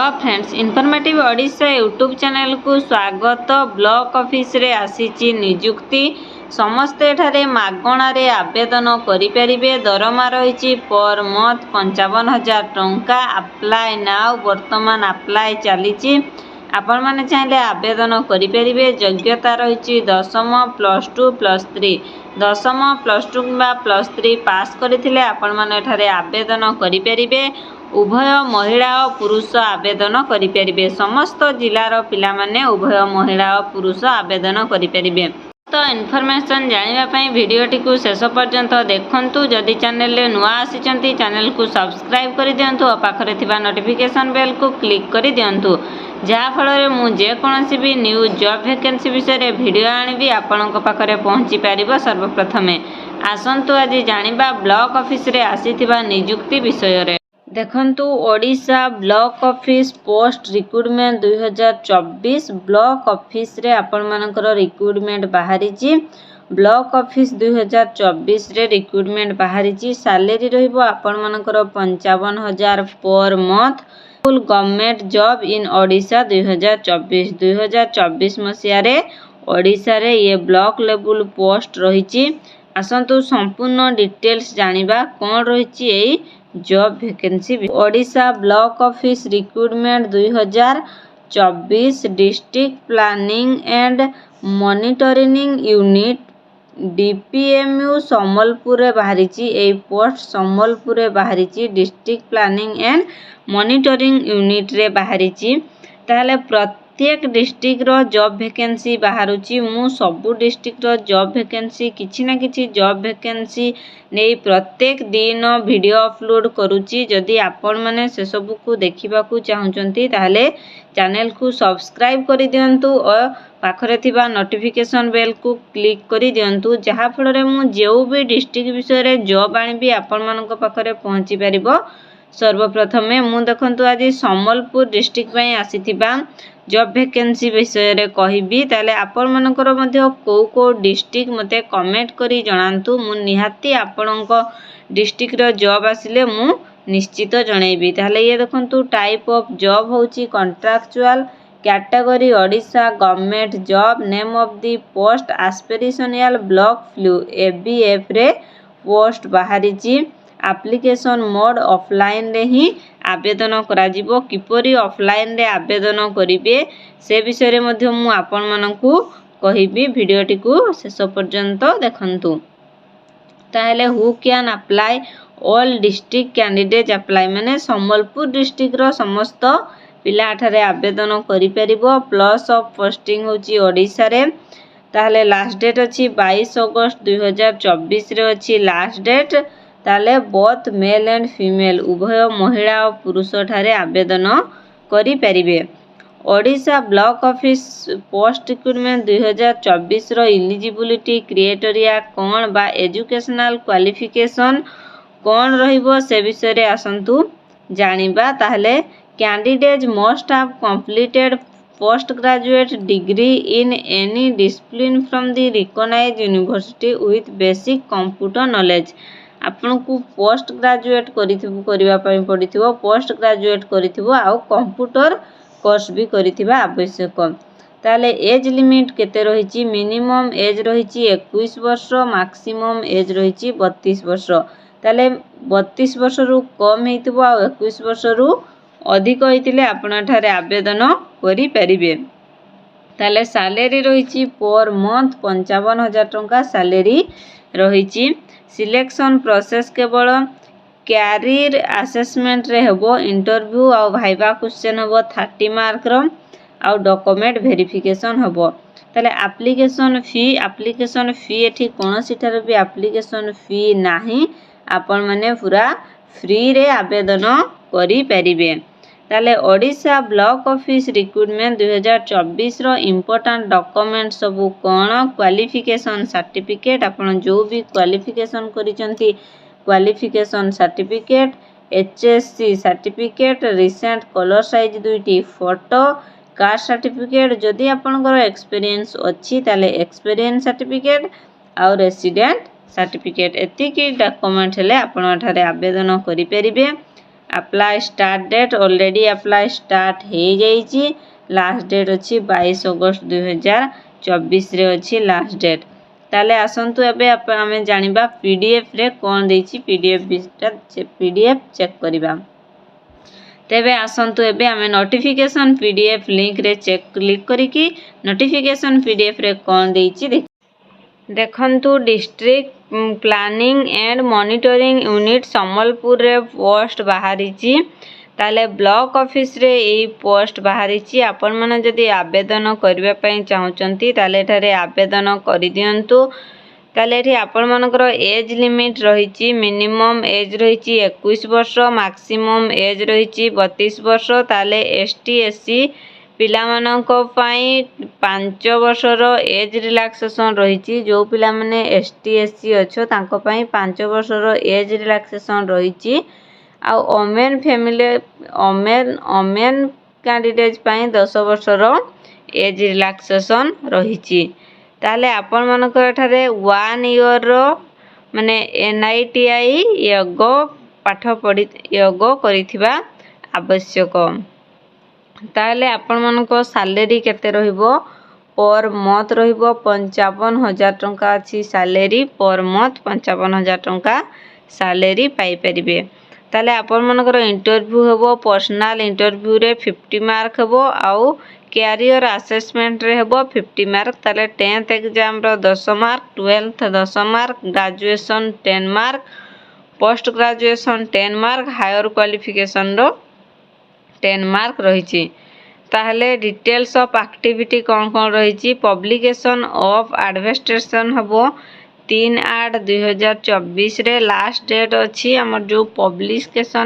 Hello friends, informative Odisha YouTube channel को स्वागत। Block office रे आसीची नियुक्ति समस्ते एठारे मागणारे आवेदन करिपारिबे। दरमा रही पर मंथ 55,000 टंका। अप्लाई नाउ वर्तमान अप्लाई चली आपण माने चाहिले आवेदन करिपारिबे। योग्यता रही 10th +2 +3 10th +2 किंबा +3 पास करथिले आपण माने एठारे आवेदन करिपारिबे। उभय महिला और पुरुष आवेदन करिपारिबे। समस्त जिलार पिला माने उभय महिला और पुरुष आवेदन करिपारिबे। तो इनफॉरमेशन जानिबा पई वीडियोटी को शेष पर्यंत देखंतु। जदि चैनल रे नुआ आसीचंती चैनल को सब्सक्राइब करि दियंतु और पाखरे थिबा नोटिफिकेशन बेल को क्लिक करि दियंतु, जहा फल रे मु जे कोनोसी भी न्यू जॉब वैकेंसी विषय रे वीडियो आनिबी आपनक पाखरे पहुंची पारिबो सर्वप्रथमे। आसंतु आज जानिबा ब्लॉक ऑफिस रे आसीथिबा नियुक्ति विषय रे। देखंतु Odisha block office post recruitment 2024 block office रे आपण मानकर रिक्रूटमेंट बाहरी जी। ब्लॉक ऑफिस 2024 रे रिक्रूटमेंट बाहरी जी। सैलरी रहिबो आपण मानकर 55,000 per month. Full government job in Odisha 2024 मसिया रे ओडिशा रे ये ब्लॉक लेवल पोस्ट रही। आसंतु संपूर्ण डिटेल्स जानिबा कोन रही एई job vacancy. Odisha block office recruitment 2024 district planning and monitoring unit DPMU Sambalpur बाहरी। ए पोस्ट सम्बलपुर बाहरी। District planning and monitoring unit रे बाहरी। ताहले प्रत्येक डिस्ट्रिक्ट रो जॉब वैकेंसी बाहरुची। मु सबु डिस्ट्रिक्ट रो जॉब वैकेंसी किछि ना किछि जॉब वैकेंसी नै प्रत्येक दिन वीडियो अपलोड करूची। जदि आपण माने से सब को देखिबा को चाहुचंती ताहले चैनल को सब्सक्राइब करि दियंतु और पाखरे थिबा नोटिफिकेशन बेल को क्लिक करि दियंतु, जहा फल रे मु जेउ भी डिस्ट्रिक्ट विषय रे जॉब आनिबी आपण मानक पाखरे पहुंची पारिबो सर्वप्रथमे। मु देखंतु आज सम्बलपुर डिस्ट्रिक्ट पई आसीथिबा जॉब वैकेंसी विषय रे कहिबी। ताले आपण मानकर मध्ये को डिस्ट्रिक्ट मते कमेंट करी जणांतु। मु निहाती आपणक डिस्ट्रिक्ट रो जॉब आसिले मु निश्चित जणैबी। ताले ये देखंतु टाइप ऑफ जॉब होची contractual, category Odisha government job, name of the post aspirational block flu ABF रे पोस्ट बाहरी। एप्लिकेशन मोड ऑफलाइन रे ही आवेदन करा जिवो। किपरि ऑफलाइन रे आवेदन करिवे से विषय रे मध्ये मु आपण मानकू कहिबी। वीडियोटी को शेष पर्यंत देखंतु। ताहले who can apply? All district candidate apply. माने सम्बलपुर डिस्ट्रिक्ट रो समस्त पिला एठारे आवेदन करि परिबो। प्लस ऑफ पोस्टिंग होची ओडिशा रे। ताहले लास्ट डेट अछि 22 अगस्त 2024 रे अछि लास्ट डेट। ताले बोथ मेल एंड फीमेल उभय महिला और पुरुष ठारे आवेदन करि परिबे। Odisha block office post recruitment 2024 रो एलिजिबिलिटी क्राइटेरिया कोन बा एजुकेशनल क्वालिफिकेशन कोन रहिबो से विषय रे आसंतु जानिबा। ताहले candidate must have completed post graduate degree in any discipline from the recognised university with basic computer knowledge. आपन को पोस्ट ग्रेजुएट करिवा पई पडिथिबो। पोस्ट ग्रेजुएट करिथिबो आ कंप्यूटर कोर्स भी करिथिबा आवश्यक। ताले एज लिमिट केते रहिची? मिनिमम एज रहिची 21 वर्ष, मैक्सिमम एज रहिची 32 वर्ष। ताले 32 वर्ष रु कम हेतिबो आ 21 वर्ष रु अधिक होइतिले आपण ठारे आवेदन करि परिबे। ताले सैलरी रहिची पर मंथ 55,000 टंका सैलरी रहिची। सिलेक्शन प्रोसेस केवल कैरियर असेसमेंट रे हेबो। इंटरव्यू आ भाइबा क्वेश्चन हेबो 30 मार्क रो आ डॉक्यूमेंट वेरिफिकेशन हेबो। ताले एप्लिकेशन फी एठी कोनोसी ठारे भी एप्लिकेशन फी नाही। आपण माने पूरा फ्री रे आवेदन करि परिबे। ताले ओडिशा ब्लॉक ऑफिस रिक्रूटमेंट 2024 रो इंपोर्टेंट डॉक्यूमेंट सब कोन? Qualification certificate. आपण जो भी क्वालिफिकेशन करिसंती qualification certificate, HSC certificate, recent colour size 2टी फोटो, कास्ट सर्टिफिकेट। जदि आपनकर एक्सपीरियंस अछि ताले एक्सपीरियंस सर्टिफिकेट और रेसिडेंट सर्टिफिकेट एतिकी डॉक्यूमेंट हेले आपण ठारे आवेदन करि परिबे। Apply start date already apply start हो जाइए। लास्ट डेट अच्छी 22 अगस्त 2024 रे अच्छी लास्ट डेट। ताले आसंतु एबे आमे जानिबा पीडीएफ रे कोन देछि पीडीएफ चेक करिबा। तेबे आसंतु एबे आमे नोटिफिकेशन पीडीएफ लिंक रे चेक क्लिक करिकि नोटिफिकेशन पीडीएफ रे कोन देछि देखंतु district planning and monitoring unit Sambalpur रे पोस्ट बाहरिछि। ताले ब्लॉक ऑफिस रे एई पोस्ट बाहरिछि। आपण माने जदि आवेदन करिबा पई चाहुचंती ताले एठारे आवेदन करि दियंतु। ताले एठी आपण मानकर एज लिमिट रहिछि। मिनिमम एज रहिछि 21 वर्ष, मैक्सिमम एज रहिछि 32 वर्ष। ताले एसटी एससी पिला माननको पई 5 वर्षर एज रिलैक्सेशन रहिछि। जो पिला माने एसटी एससी अछो तांको पई 5 वर्षर एज रिलैक्सेशन रहिछि। आ ओमेन फैमिली ओमेन कैंडिडेट पई 10 वर्षर एज रिलैक्सेशन रहिछि। ताले आपण मानक एठारे 1 ईयर रो माने एनआईटीआई योगो पाठ पढि योगो करिथिबा आवश्यक। ताले आपण मानको सैलरी केते रहिबो पर मंथ रहिबो 55,000 टंका अछि सैलरी पर मंथ 55,000 टंका सैलरी पाई परिबे। ताले आपण मानकर इंटरव्यू हेबो पर्सनल इंटरव्यू रे 50 मार्क हेबो आउ कैरियर असेसमेंट रे हेबो 50 मार्क। ताले 10th एग्जाम रो 10 mark, 12th 10 mark, graduation 10 mark, post graduation 10 mark, higher qualification रो 10 मार्क रहिछि। ताहले डिटेल्स ऑफ एक्टिविटी कोन कोन रहिछि पब्लिकेशन ऑफ एडवर्टाइजमेंट हेबो 3/8/2024 रे लास्ट डेट अछि हमर जो पब्लिकेशन